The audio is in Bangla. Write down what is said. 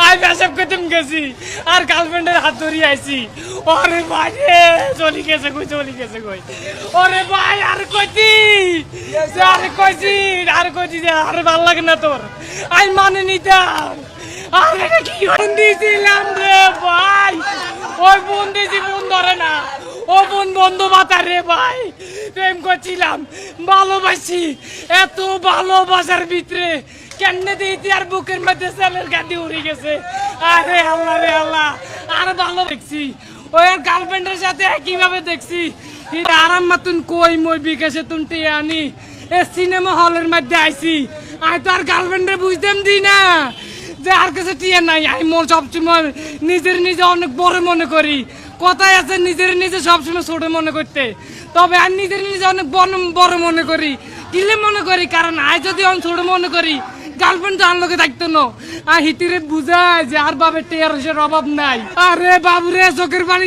আই পেশাব করতে গেছি আর গার্লফ্রেন্ডের হাত ধরিয়ে আইছি। ওরে ভাই চলি গেছে কই ওরে ভাই আর কইছি আর ভাল লাগে না তোর আই মানে নিতাম। আরে কি দিয়েছিলাম রে ভাই, ওই বোন দিয়েছি বোন ধরে না, ও বোন বন্ধু বাতা রে ভাই। প্রেম করছিলাম ভালোবাসি, এত ভালোবাসার ভিতরে কেমনে দিয়েছি আর বুকের মধ্যে সেলের গাদি উড়ে গেছে। আরে আল্লাহ রে আল্লাহ, আর ভালো দেখছি ওই আর গার্লফ্রেন্ডের সাথে একইভাবে দেখছি। আরাম মাতুন কই মই বিকাশে তুন টিয়ে আনি এ সিনেমা হলের মধ্যে আইছি। আই তো আর গার্লফ্রেন্ডে বুঝতাম দি না যে আর কাছে টিয়ে নাই। আমি মোর সবসময় নিজে অনেক বড় মনে করি। কথায় আছে নিজে সবসময় ছোট মনে করতে, তবে আর নিজে অনেক বড় মনে করি। কিলে মনে করি কারণ আই যদি অনেক ছোট মনে করি গার্লফ্রেন্ড তো আনলোকে থাকতো না। আর হিতিরে বুঝায় যে আর বাবের টেয়ার অভাব নাই। আরে বাবুরে চোখের পানি